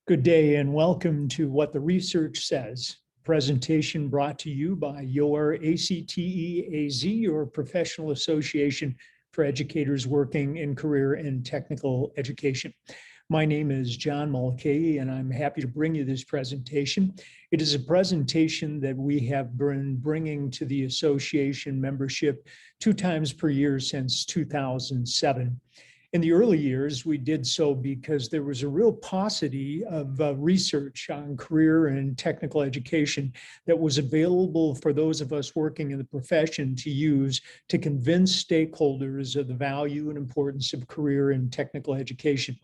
Good day and welcome to What the Research Says, presentation brought to you by your ACTEAZ, your professional association for educators working in career and technical education. My name is John Mulcahy, and I'm happy to bring you this presentation. It is a presentation that we have been bringing to the association membership 2 times per year since 2007. In the early years, we did so because there was a real paucity of research on career and technical education that was available for those of us working in the profession to use to convince stakeholders of the value and importance of career and technical education.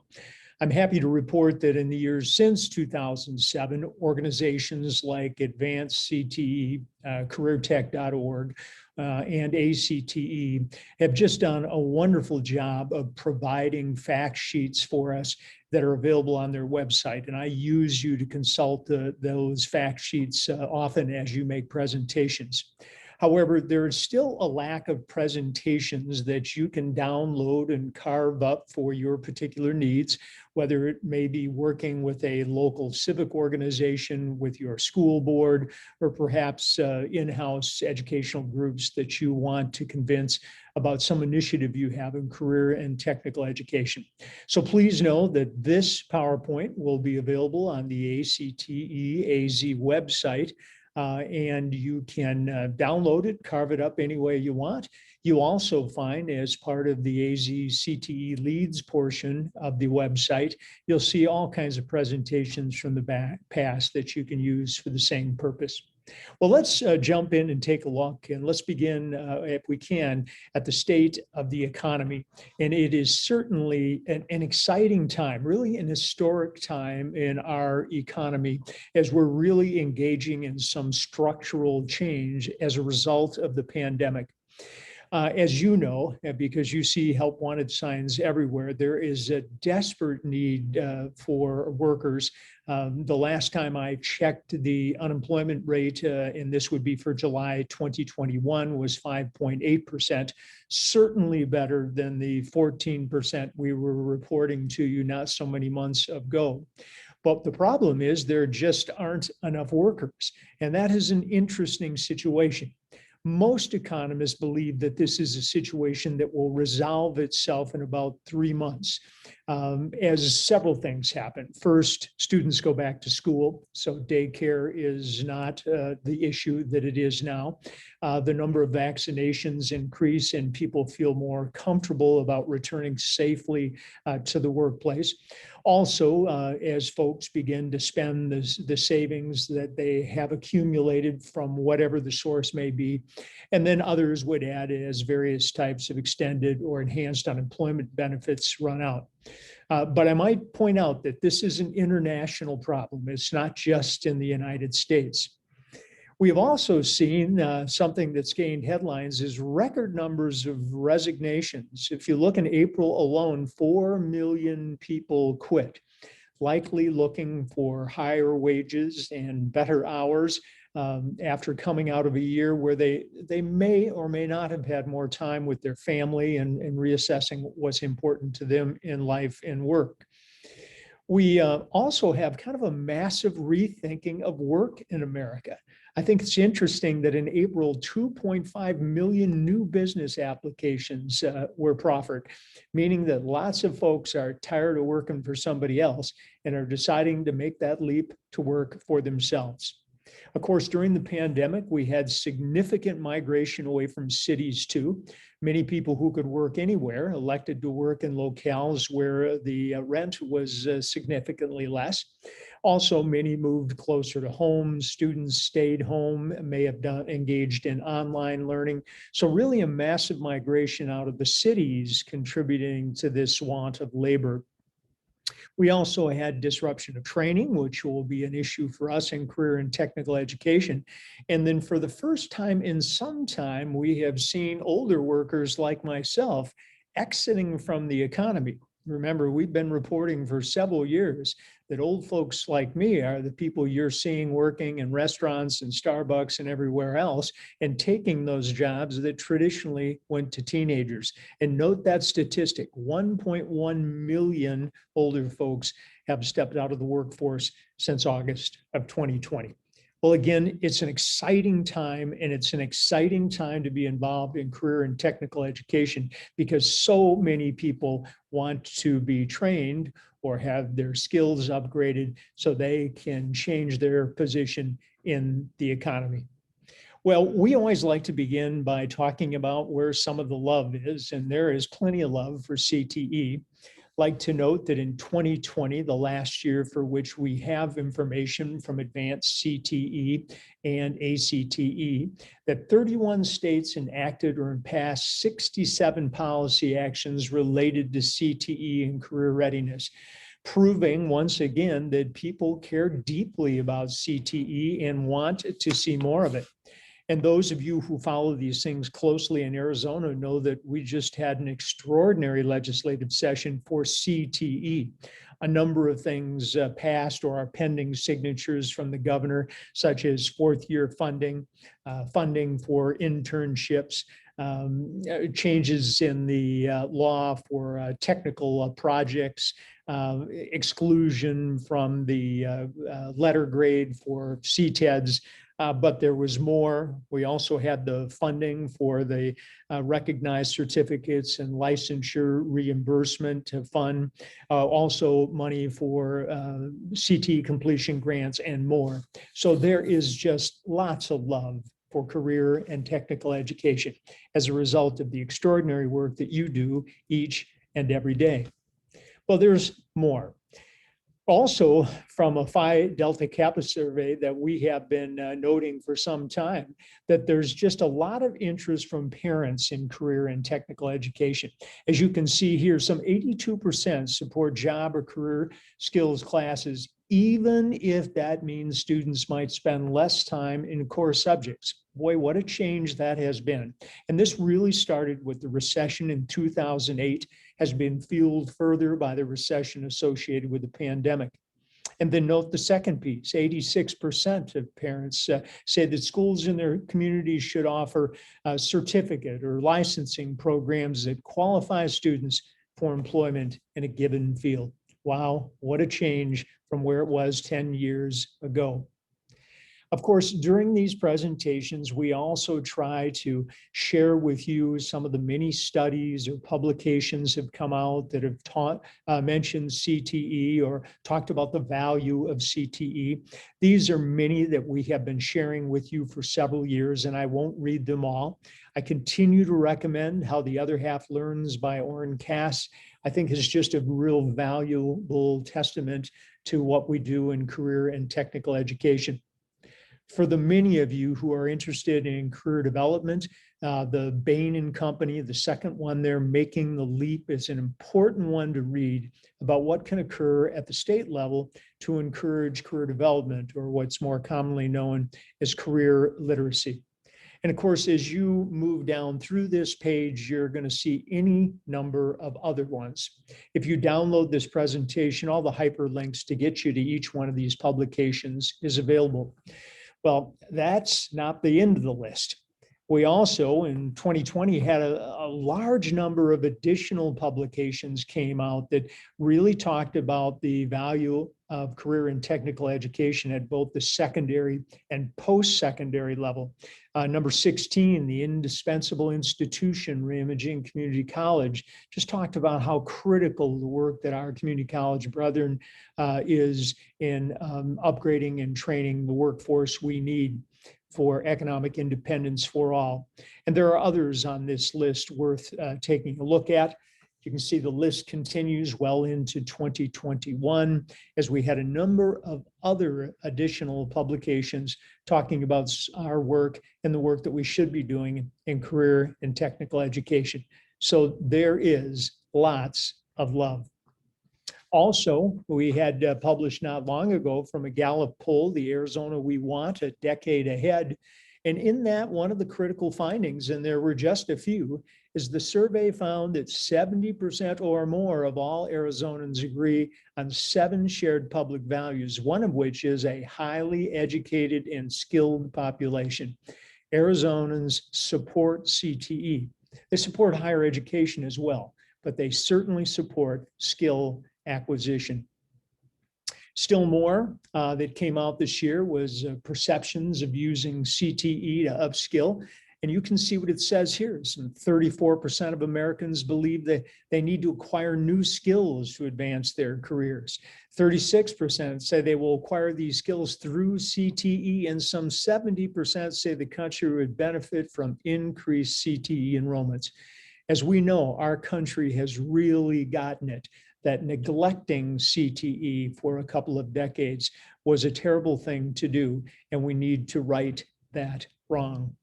I'm happy to report that in the years since 2007, organizations like Advanced CTE, careertech.org, and ACTE have just done a wonderful job of providing fact sheets for us that are available on their website. And I use you to consult those fact sheets often as you make presentations. However, there is still a lack of presentations that you can download and carve up for your particular needs, whether it may be working with a local civic organization, with your school board, or perhaps in-house educational groups that you want to convince about some initiative you have in career and technical education. So please know that this PowerPoint will be available on the ACTEAZ website. And you can download it, carve it up any way you want. You also find, as part of the AZ CTE Leads portion of the website, you'll see all kinds of presentations from the past that you can use for the same purpose. Well, let's jump in and take a look, and let's begin, if we can, at the state of the economy. And it is certainly an exciting time, really an historic time in our economy, as we're really engaging in some structural change as a result of the pandemic. As you know, because you see help wanted signs everywhere, there is a desperate need for workers. The last time I checked, the unemployment rate, and this would be for July 2021, was 5.8%, certainly better than the 14% we were reporting to you not so many months ago. But the problem is there just aren't enough workers, and that is an interesting situation. Most economists believe that this is a situation that will resolve itself in about 3 months, as several things happen. First, students go back to school, so daycare is not the issue that it is now. The number of vaccinations increase and people feel more comfortable about returning safely to the workplace. Also, as folks begin to spend the savings that they have accumulated from whatever the source may be, and then others would add as various types of extended or enhanced unemployment benefits run out. But I might point out that this is an international problem. It's not just in the United States. We have also seen something that's gained headlines is record numbers of resignations. If you look in April alone, 4 million people quit, likely looking for higher wages and better hours after coming out of a year where they may or may not have had more time with their family and reassessing what's important to them in life and work. We also have kind of a massive rethinking of work in America. I think it's interesting that in April, 2.5 million new business applications were proffered, meaning that lots of folks are tired of working for somebody else and are deciding to make that leap to work for themselves. Of course, during the pandemic, we had significant migration away from cities too. Many people who could work anywhere elected to work in locales where the rent was significantly less. Also, many moved closer to home. Students stayed home, may have engaged in online learning. So really a massive migration out of the cities contributing to this want of labor. We also had disruption of training, which will be an issue for us in career and technical education. And then for the first time in some time, we have seen older workers like myself exiting from the economy. Remember, we've been reporting for several years that old folks like me are the people you're seeing working in restaurants and Starbucks and everywhere else and taking those jobs that traditionally went to teenagers. And note that statistic, 1.1 million older folks have stepped out of the workforce since August of 2020. Well, again, it's an exciting time, and it's an exciting time to be involved in career and technical education because so many people want to be trained or have their skills upgraded so they can change their position in the economy. Well, we always like to begin by talking about where some of the love is, and there is plenty of love for CTE. Like to note that in 2020, the last year for which we have information from advanced CTE and ACTE, that 31 states enacted or passed 67 policy actions related to CTE and career readiness, proving once again that people care deeply about CTE and want to see more of it. And those of you who follow these things closely in Arizona know that we just had an extraordinary legislative session for CTE. A number of things passed or are pending signatures from the governor, such as fourth-year funding, funding for internships, changes in the law for technical projects, exclusion from the letter grade for CTEAZ. But there was more. We also had the funding for the recognized certificates and licensure reimbursement to fund, also money for CT completion grants and more. So there is just lots of love for career and technical education as a result of the extraordinary work that you do each and every day. Well, there's more. Also, from a Phi Delta Kappa survey that we have been noting for some time, that there's just a lot of interest from parents in career and technical education. As you can see here, some 82% support job or career skills classes, even if that means students might spend less time in core subjects. Boy, what a change that has been. And this really started with the recession in 2008, has been fueled further by the recession associated with the pandemic. And then note the second piece, 86% of parents say that schools in their communities should offer certificate or licensing programs that qualify students for employment in a given field. Wow, what a change from where it was 10 years ago. Of course, during these presentations, we also try to share with you some of the many studies or publications have come out that have mentioned CTE or talked about the value of CTE. These are many that we have been sharing with you for several years, and I won't read them all. I continue to recommend How the Other Half Learns by Orrin Cass. I think is just a real valuable testament to what we do in career and technical education. For the many of you who are interested in career development, the Bain and Company, the second one there, Making the Leap, is an important one to read about what can occur at the state level to encourage career development, or what's more commonly known as career literacy. And of course, as you move down through this page, you're going to see any number of other ones. If you download this presentation, all the hyperlinks to get you to each one of these publications is available. Well, that's not the end of the list. We also, in 2020, had a large number of additional publications came out that really talked about the value of career and technical education at both the secondary and post-secondary level. Number 16, the indispensable institution, reimaging community college, just talked about how critical the work that our community college brethren is in upgrading and training the workforce we need for economic independence for all. And there are others on this list worth taking a look at. You can see the list continues well into 2021 as we had a number of other additional publications talking about our work and the work that we should be doing in career and technical education. So there is lots of love. Also, we had published not long ago from a Gallup poll, the Arizona We Want, a decade ahead. And in that, one of the critical findings, and there were just a few, is the survey found that 70% or more of all Arizonans agree on 7 shared public values, one of which is a highly educated and skilled population. Arizonans support CTE. They support higher education as well, but they certainly support skill acquisition. Still more that came out this year was perceptions of using CTE to upskill. And you can see what it says here. Some 34% of Americans believe that they need to acquire new skills to advance their careers. 36% say they will acquire these skills through CTE, and some 70% say the country would benefit from increased CTE enrollments. As we know, our country has really gotten it that neglecting CTE for a couple of decades was a terrible thing to do, and we need to right that wrong.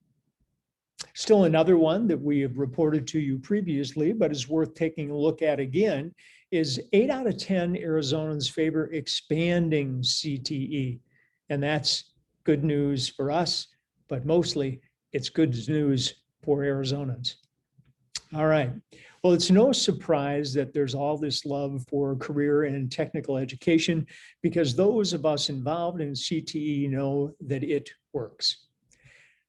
Still another one that we have reported to you previously, but is worth taking a look at again, is 8 out of 10 Arizonans favor expanding CTE. And that's good news for us, but mostly it's good news for Arizonans. All right. Well, it's no surprise that there's all this love for career and technical education, because those of us involved in CTE know that it works.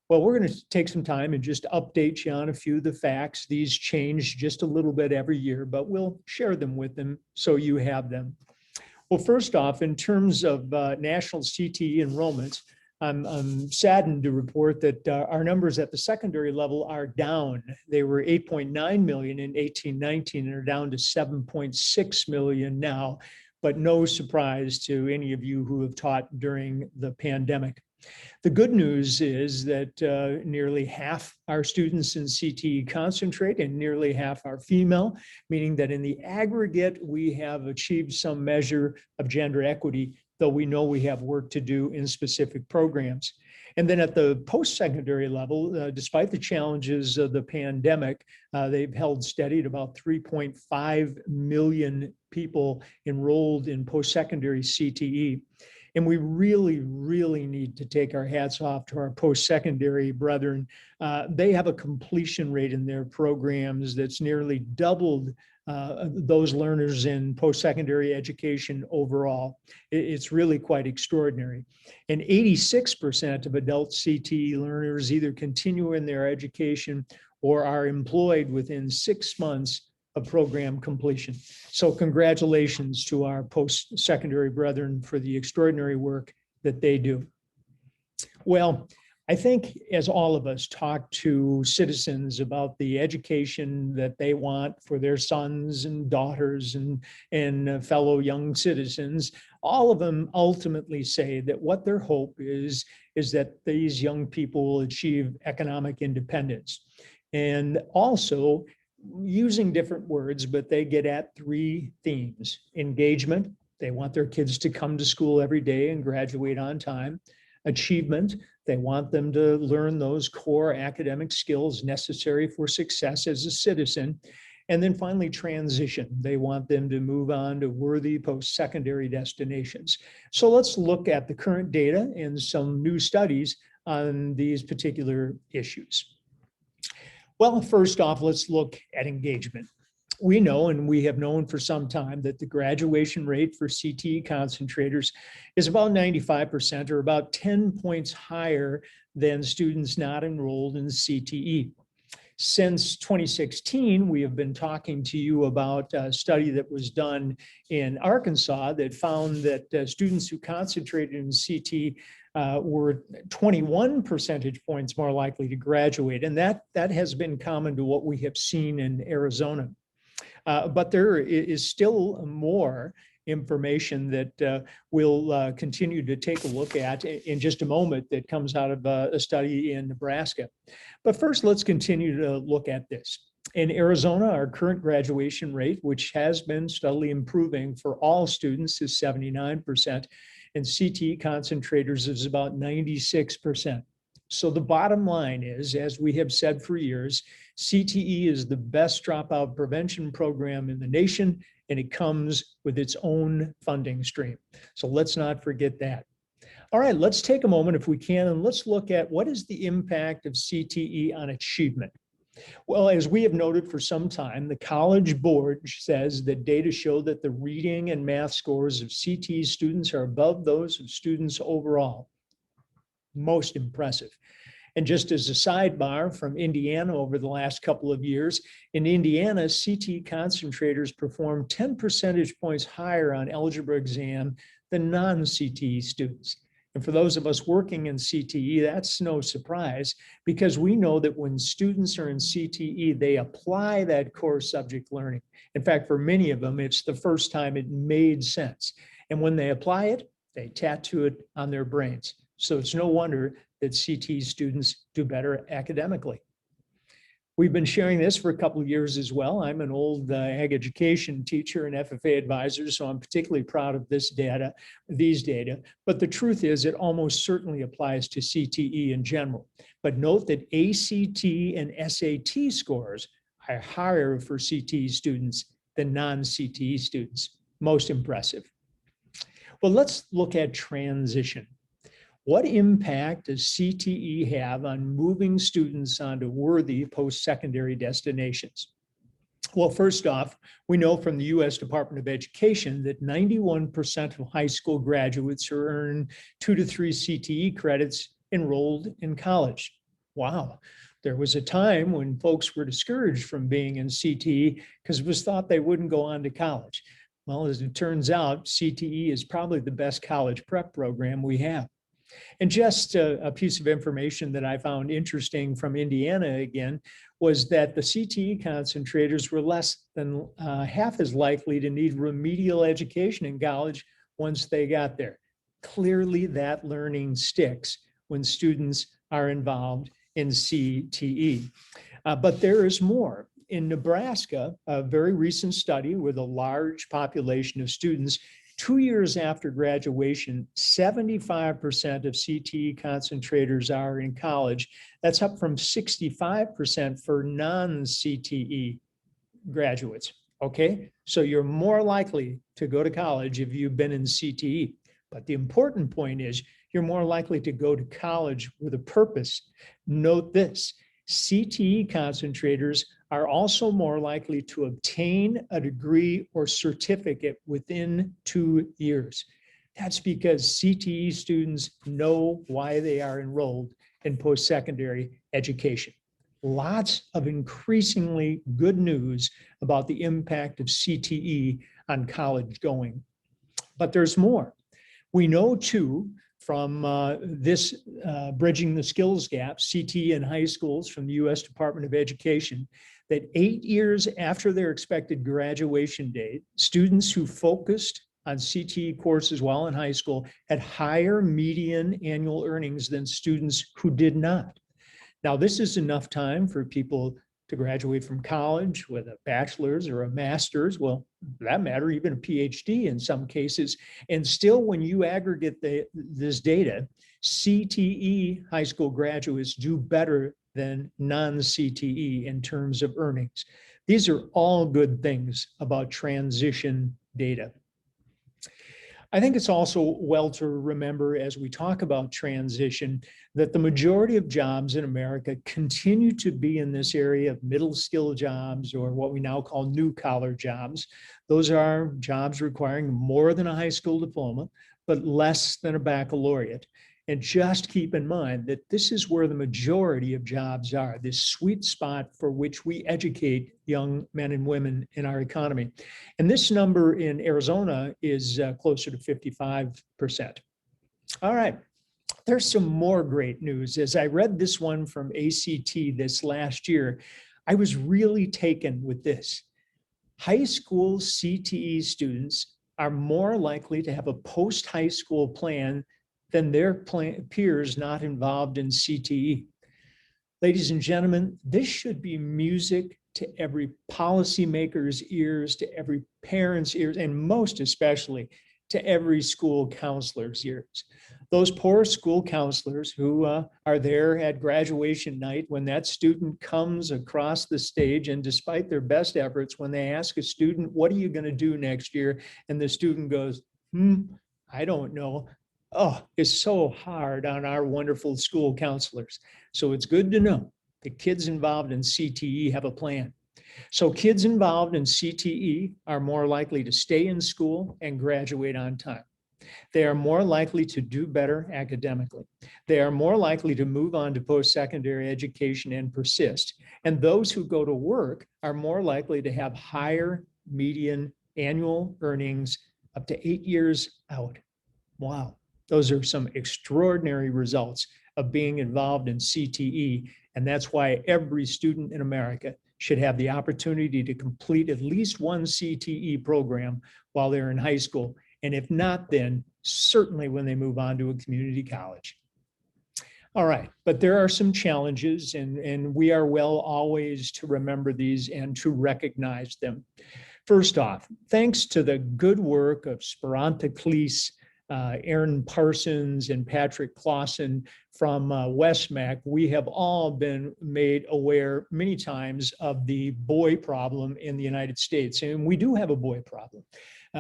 Well, we're going to take some time and just update you on a few of the facts. These change just a little bit every year, but we'll share them with them so you have them. Well, first off, in terms of national CTE enrollments, I'm saddened to report that our numbers at the secondary level are down. They were 8.9 million in 18-19 and are down to 7.6 million now, but no surprise to any of you who have taught during the pandemic. The good news is that nearly half our students in CTE concentrate and nearly half are female, meaning that in the aggregate, we have achieved some measure of gender equity, though we know we have work to do in specific programs. And then at the post-secondary level, despite the challenges of the pandemic, they've held steady at about 3.5 million people enrolled in post-secondary CTE. And we really, really need to take our hats off to our post-secondary brethren. They have a completion rate in their programs that's nearly doubled those learners in post-secondary education overall. It's really quite extraordinary. And 86% of adult CTE learners either continue in their education or are employed within 6 months of program completion. So congratulations to our post-secondary brethren for the extraordinary work that they do. Well, I think as all of us talk to citizens about the education that they want for their sons and daughters and fellow young citizens, all of them ultimately say that what their hope is that these young people will achieve economic independence. And also, using different words, but they get at 3 themes. Engagement, they want their kids to come to school every day and graduate on time. Achievement, they want them to learn those core academic skills necessary for success as a citizen. And then finally, transition. They want them to move on to worthy post-secondary destinations. So let's look at the current data and some new studies on these particular issues. Well, first off, let's look at engagement. We know, and we have known for some time, that the graduation rate for CTE concentrators is about 95%, or about 10 points higher than students not enrolled in CTE. Since 2016, we have been talking to you about a study that was done in Arkansas that found that students who concentrated in CTE were 21 percentage points more likely to graduate. And that has been common to what we have seen in Arizona. But there is still more information that we'll continue to take a look at in just a moment that comes out of a study in Nebraska. But first, let's continue to look at this. In Arizona, our current graduation rate, which has been steadily improving for all students, is 79%, and CTE concentrators is about 96%. So the bottom line is, as we have said for years, CTE is the best dropout prevention program in the nation, and it comes with its own funding stream. So let's not forget that. All right, let's take a moment if we can, and let's look at what is the impact of CTE on achievement. Well, as we have noted for some time, the College Board says that data show that the reading and math scores of CTE students are above those of students overall. Most impressive. And just as a sidebar from Indiana over the last couple of years, in Indiana, CTE concentrators perform 10 percentage points higher on algebra exam than non-CTE students. And for those of us working in CTE, that's no surprise, because we know that when students are in CTE, they apply that core subject learning. In fact, for many of them, it's the first time it made sense. And when they apply it, they tattoo it on their brains. So it's no wonder that CTE students do better academically. We've been sharing this for a couple of years as well. I'm an old ag education teacher and FFA advisor, so I'm particularly proud of these data. But the truth is, it almost certainly applies to CTE in general. But note that ACT and SAT scores are higher for CTE students than non-CTE students. Most impressive. Well, let's look at transition. What impact does CTE have on moving students onto worthy post-secondary destinations? Well, first off, we know from the U.S. Department of Education that 91% of high school graduates earn 2 to 3 CTE credits enrolled in college. Wow. There was a time when folks were discouraged from being in CTE because it was thought they wouldn't go on to college. Well, as it turns out, CTE is probably the best college prep program we have. And just a piece of information that I found interesting from Indiana again was that the CTE concentrators were less than half as likely to need remedial education in college once they got there. Clearly, that learning sticks when students are involved in CTE. But there is more. In Nebraska, a very recent study with a large population of students, 2 years after graduation, 75% of CTE concentrators are in college. That's up from 65% for non-CTE graduates, okay? So you're more likely to go to college if you've been in CTE. But the important point is you're more likely to go to college with a purpose. Note this, CTE concentrators are also more likely to obtain a degree or certificate within 2 years. That's because CTE students know why they are enrolled in post-secondary education. Lots of increasingly good news about the impact of CTE on college going. But there's more. We know too, from this Bridging the Skills Gap, CTE in high schools from the U.S. Department of Education, that 8 years after their expected graduation date, students who focused on CTE courses while in high school had higher median annual earnings than students who did not. Now, this is enough time for people to graduate from college with a bachelor's or a master's, well, for that matter, even a PhD in some cases. And still, when you aggregate this data, CTE high school graduates do better than non-CTE in terms of earnings. These are all good things about transition data. I think it's also well to remember as we talk about transition that the majority of jobs in America continue to be in this area of middle skill jobs, or what we now call new collar jobs. Those are jobs requiring more than a high school diploma, but less than a baccalaureate. And just keep in mind that this is where the majority of jobs are, this sweet spot for which we educate young men and women in our economy. And this number in Arizona is closer to 55%. All right, there's some more great news. As I read this one from ACT this last year, I was really taken with this. High school CTE students are more likely to have a post-high school plan than their peers not involved in CTE. Ladies and gentlemen, this should be music to every policymaker's ears, to every parent's ears, and most especially to every school counselor's ears. Those poor school counselors who are there at graduation night when that student comes across the stage, and despite their best efforts, when they ask a student, what are you going to do next year? And the student goes, I don't know. is so hard on our wonderful school counselors. So it's good to know the kids involved in CTE have a plan. So kids involved in CTE are more likely to stay in school and graduate on time. They are more likely to do better academically. They are more likely to move on to post-secondary education and persist. And those who go to work are more likely to have higher median annual earnings up to 8 years out. Wow. Those are some extraordinary results of being involved in CTE. And that's why every student in America should have the opportunity to complete at least one CTE program while they're in high school. And if not, then certainly when they move on to a community college. All right, but there are some challenges, and we are well always to remember these and to recognize them. First off, thanks to the good work of Speranta Cleese, Aaron Parsons, and Patrick Clausen from Westmac, we have all been made aware many times of the boy problem in the United States. And we do have a boy problem.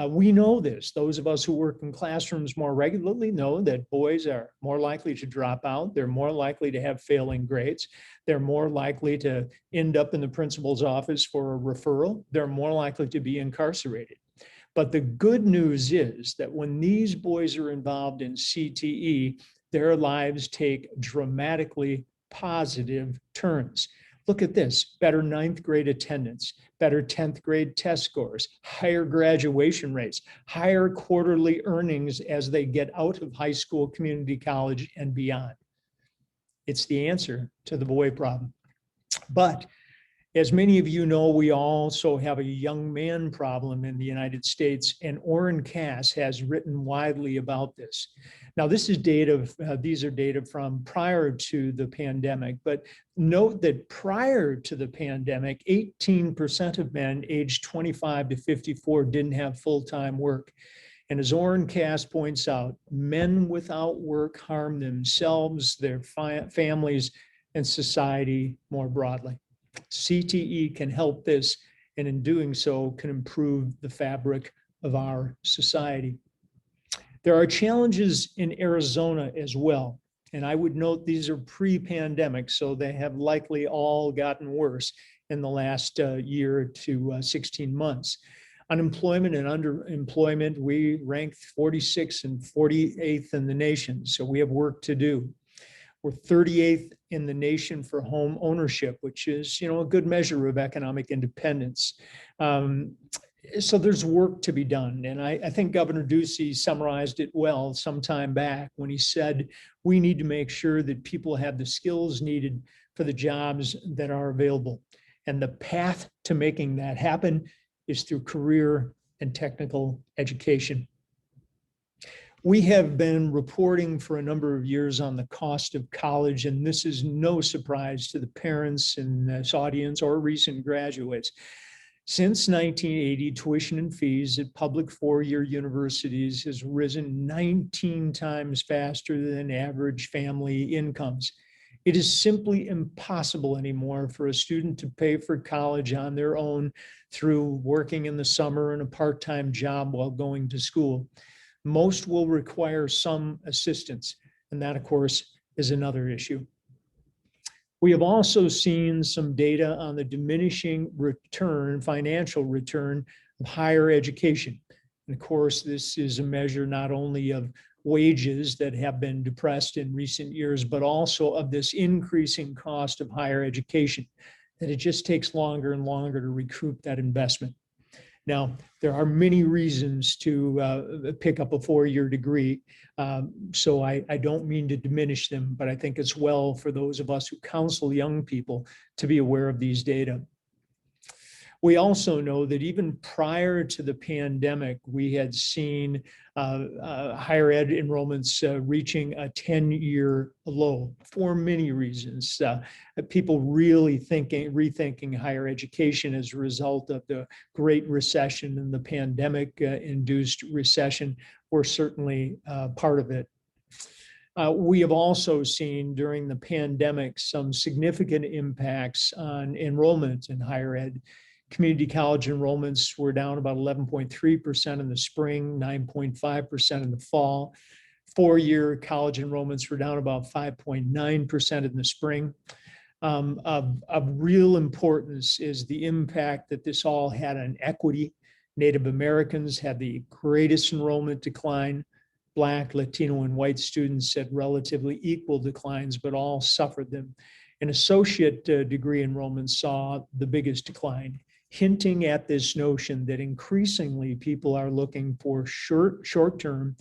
We know this. Those of us who work in classrooms more regularly know that boys are more likely to drop out. They're more likely to have failing grades. They're more likely to end up in the principal's office for a referral. They're more likely to be incarcerated. But the good news is that when these boys are involved in CTE, their lives take dramatically positive turns. Look at this: better 9th grade attendance, better 10th grade test scores, higher graduation rates, higher quarterly earnings as they get out of high school, community college, and beyond. It's the answer to the boy problem. But as many of you know, we also have a young man problem in the United States, and Orrin Cass has written widely about this. Now, this is data, these are data from prior to the pandemic, but note that prior to the pandemic, 18% of men aged 25 to 54 didn't have full-time work. And as Orrin Cass points out, men without work harm themselves, their families, and society more broadly. CTE can help this, and in doing so can improve the fabric of our society. There are challenges in Arizona as well, and I would note these are pre-pandemic, so they have likely all gotten worse in the last year to 16 months. Unemployment and underemployment, we ranked 46th and 48th in the nation, so we have work to do. We're 38th in the nation for home ownership, which is, a good measure of economic independence. So there's work to be done. And I think Governor Ducey summarized it well some time back when he said, we need to make sure that people have the skills needed for the jobs that are available. And the path to making that happen is through career and technical education. We have been reporting for a number of years on the cost of college, and this is no surprise to the parents in this audience or recent graduates. Since 1980, tuition and fees at public four-year universities has risen 19 times faster than average family incomes. It is simply impossible anymore for a student to pay for college on their own through working in the summer and a part-time job while going to school. Most will require some assistance, and that, of course, is another issue. We have also seen some data on the diminishing return, financial return of higher education. And of course, this is a measure not only of wages that have been depressed in recent years, but also of this increasing cost of higher education, that it just takes longer and longer to recoup that investment. Now, there are many reasons to pick up a four-year degree, so I don't mean to diminish them, but I think it's well for those of us who counsel young people to be aware of these data. We also know that even prior to the pandemic, we had seen higher ed enrollments reaching a 10-year low for many reasons. People really rethinking higher education as a result of the Great Recession and the pandemic-induced recession were certainly part of it. We have also seen during the pandemic some significant impacts on enrollment in higher ed. Community college enrollments were down about 11.3% in the spring, 9.5% in the fall. Four-year college enrollments were down about 5.9% in the spring. Of real importance is the impact that this all had on equity. Native Americans had the greatest enrollment decline. Black, Latino, and white students had relatively equal declines, but all suffered them. An associate degree enrollment saw the biggest decline, hinting at this notion that increasingly people are looking for short-term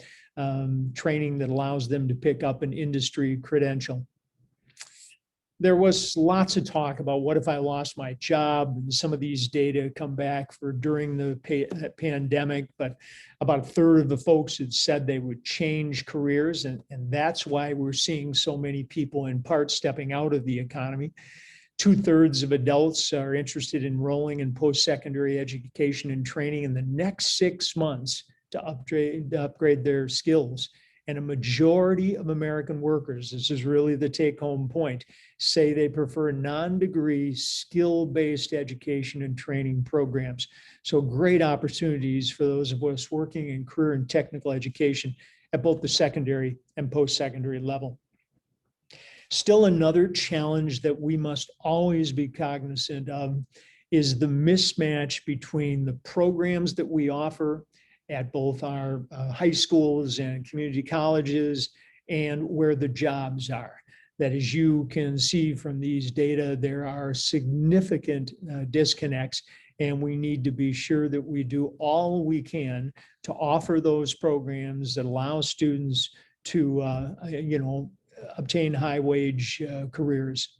training that allows them to pick up an industry credential. There was lots of talk about what if I lost my job, and some of these data come back for during the pandemic, but about a third of the folks had said they would change careers, and that's why we're seeing so many people in part stepping out of the economy. 2/3 of adults are interested in enrolling in post-secondary education and training in the next 6 months to upgrade their skills. And a majority of American workers, this is really the take-home point, say they prefer non-degree, skill-based education and training programs. So great opportunities for those of us working in career and technical education at both the secondary and post-secondary level. Still, another challenge that we must always be cognizant of is the mismatch between the programs that we offer at both our high schools and community colleges and where the jobs are. That, as you can see from these data, there are significant disconnects, and we need to be sure that we do all we can to offer those programs that allow students to obtain high wage careers.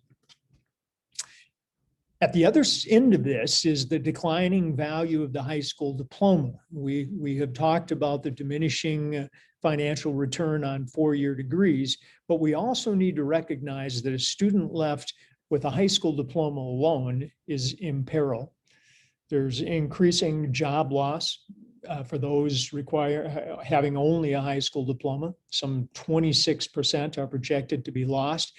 At the other end of this is the declining value of the high school diploma. We have talked about the diminishing financial return on four-year degrees, but we also need to recognize that a student left with a high school diploma alone is in peril. There's increasing job loss for those having only a high school diploma. Some 26% are projected to be lost.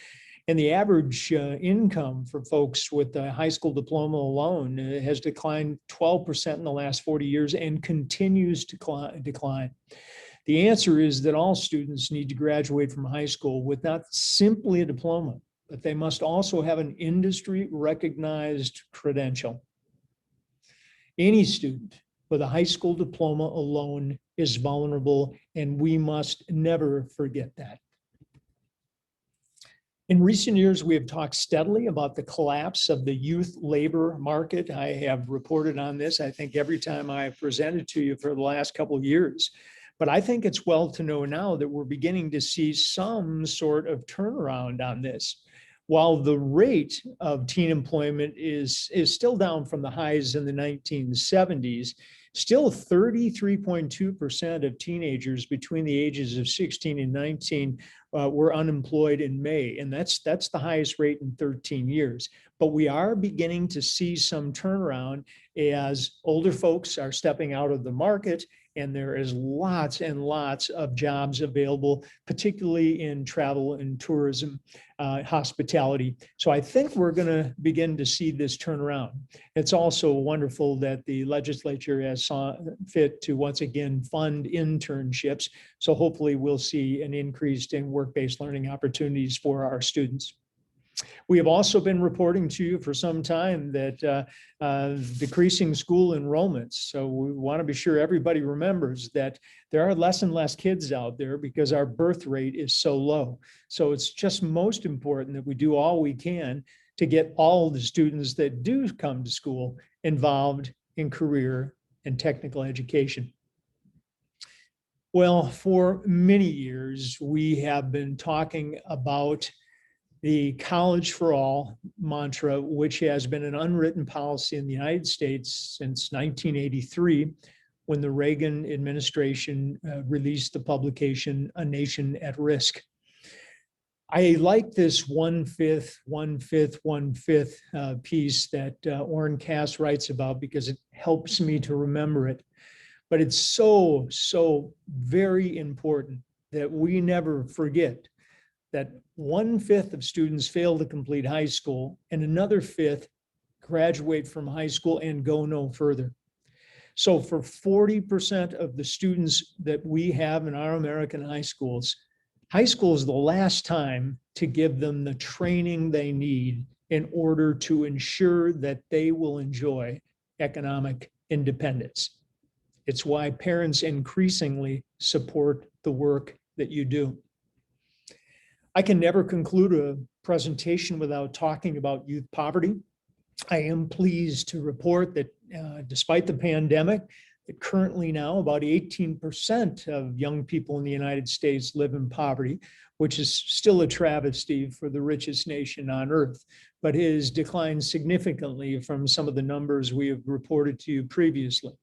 And the average income for folks with a high school diploma alone has declined 12% in the last 40 years and continues to decline. The answer is that all students need to graduate from high school with not simply a diploma, but they must also have an industry-recognized credential. Any student with a high school diploma alone is vulnerable, and we must never forget that. In recent years, we have talked steadily about the collapse of the youth labor market. I have reported on this, I think, every time I presented to you for the last couple of years. But I think it's well to know now that we're beginning to see some sort of turnaround on this. While the rate of teen employment is still down from the highs in the 1970s, still 33.2% of teenagers between the ages of 16 and 19 were unemployed in May, and that's the highest rate in 13 years. But we are beginning to see some turnaround as older folks are stepping out of the market, and there is lots and lots of jobs available, particularly in travel and tourism, hospitality. So I think we're going to begin to see this turnaround. It's also wonderful that the legislature has saw fit to once again fund internships. So hopefully we'll see an increase in work-based learning opportunities for our students. We have also been reporting to you for some time that decreasing school enrollments. So we want to be sure everybody remembers that there are less and less kids out there because our birth rate is so low. So it's just most important that we do all we can to get all the students that do come to school involved in career and technical education. Well, for many years, we have been talking about the College for All mantra, which has been an unwritten policy in the United States since 1983, when the Reagan administration released the publication, A Nation at Risk. I like this 1/5, 1/5, 1/5 piece that Orrin Cass writes about because it helps me to remember it. But it's so very important that we never forget that 1/5 of students fail to complete high school and another 1/5 graduate from high school and go no further. So for 40% of the students that we have in our American high school is the last time to give them the training they need in order to ensure that they will enjoy economic independence. It's why parents increasingly support the work that you do. I can never conclude a presentation without talking about youth poverty. I am pleased to report that despite the pandemic, that currently now about 18% of young people in the United States live in poverty, which is still a travesty for the richest nation on earth, but has declined significantly from some of the numbers we have reported to you previously.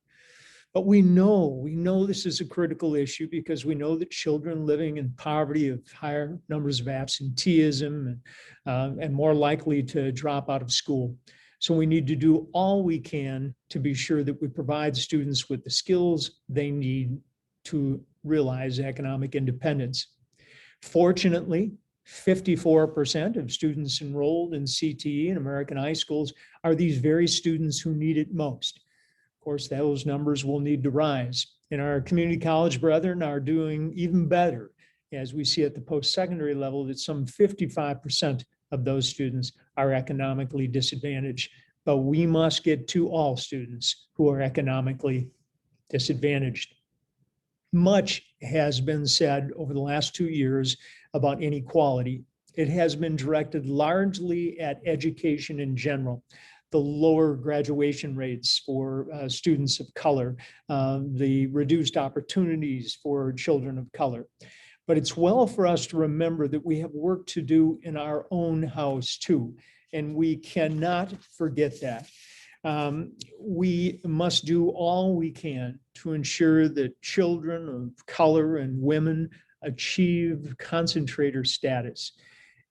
But we know this is a critical issue because we know that children living in poverty have higher numbers of absenteeism and more likely to drop out of school. So we need to do all we can to be sure that we provide students with the skills they need to realize economic independence. Fortunately, 54% of students enrolled in CTE in American high schools are these very students who need it most. Of course, those numbers will need to rise. And our community college brethren are doing even better, as we see at the post-secondary level that some 55% of those students are economically disadvantaged. But we must get to all students who are economically disadvantaged. Much has been said over the last 2 years about inequality. It has been directed largely at education in general. The lower graduation rates for students of color, the reduced opportunities for children of color. But it's well for us to remember that we have work to do in our own house too, and we cannot forget that. We must do all we can to ensure that children of color and women achieve concentrator status.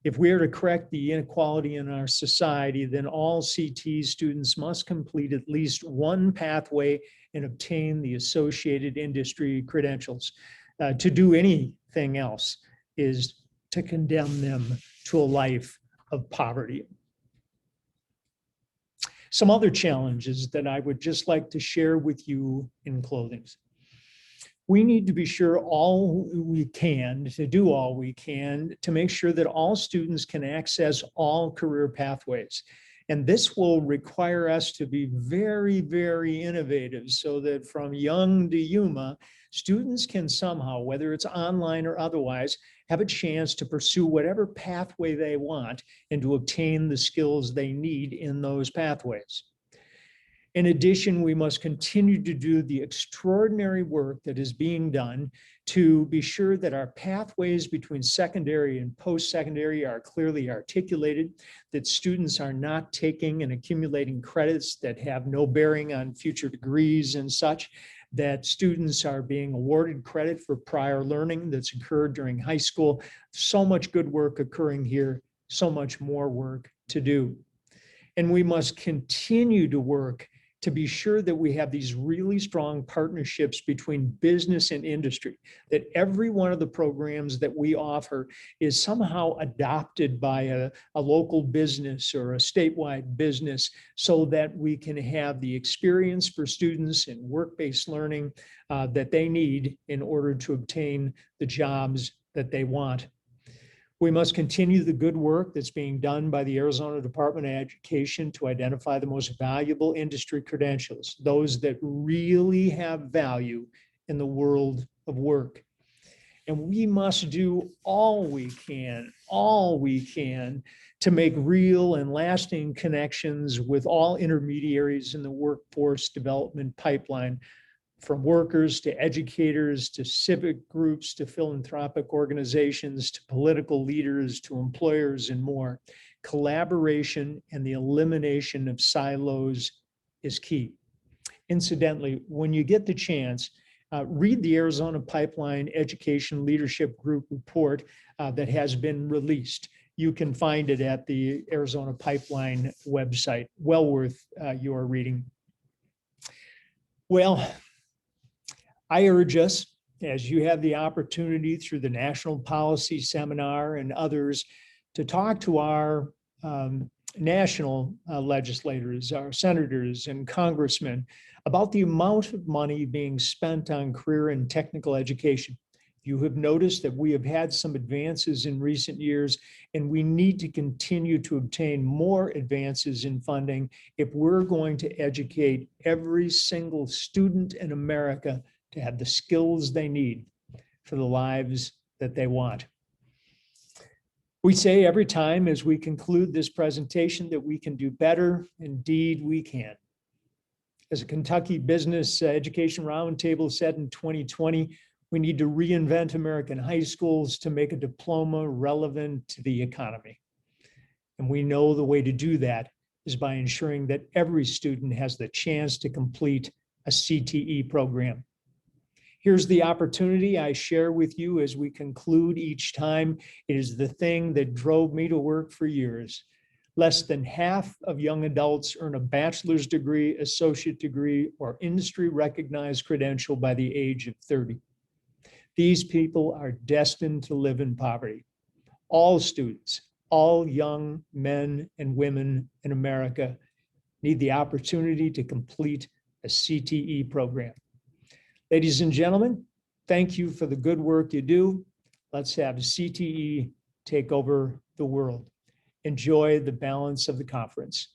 If we are to correct the inequality in our society, then all CT students must complete at least one pathway and obtain the associated industry credentials. To do anything else is to condemn them to a life of poverty. Some other challenges that I would just like to share with you in closing. We need to be sure all we can, to do all we can, to make sure that all students can access all career pathways. And this will require us to be very, very innovative so that from young to Yuma, students can somehow, whether it's online or otherwise, have a chance to pursue whatever pathway they want and to obtain the skills they need in those pathways. In addition, we must continue to do the extraordinary work that is being done to be sure that our pathways between secondary and post-secondary are clearly articulated, that students are not taking and accumulating credits that have no bearing on future degrees and such, that students are being awarded credit for prior learning that's occurred during high school. So much good work occurring here, so much more work to do. And we must continue to work to be sure that we have these really strong partnerships between business and industry, that every one of the programs that we offer is somehow adopted by a local business or a statewide business so that we can have the experience for students in work-based learning that they need in order to obtain the jobs that they want. We must continue the good work that's being done by the Arizona Department of Education to identify the most valuable industry credentials, those that really have value in the world of work. And we must do all we can to make real and lasting connections with all intermediaries in the workforce development pipeline, from workers to educators to civic groups to philanthropic organizations to political leaders to employers and more. Collaboration and the elimination of silos is key. Incidentally, when you get the chance, read the Arizona Pipeline Education Leadership Group report that has been released. You can find it at the Arizona Pipeline website. Well worth your reading. Well, I urge us, as you have the opportunity through the National Policy Seminar and others, to talk to our national legislators, our senators and congressmen, about the amount of money being spent on career and technical education. You have noticed that we have had some advances in recent years, and we need to continue to obtain more advances in funding if we're going to educate every single student in America to have the skills they need for the lives that they want. We say every time as we conclude this presentation that we can do better. Indeed, we can. As a Kentucky Business Education Roundtable said in 2020, we need to reinvent American high schools to make a diploma relevant to the economy. And we know the way to do that is by ensuring that every student has the chance to complete a CTE program. Here's the opportunity I share with you as we conclude each time. It is the thing that drove me to work for years. Less than half of young adults earn a bachelor's degree, associate degree, or industry-recognized credential by the age of 30. These people are destined to live in poverty. All students, all young men and women in America need the opportunity to complete a CTE program. Ladies and gentlemen, thank you for the good work you do. Let's have CTE take over the world. Enjoy the balance of the conference.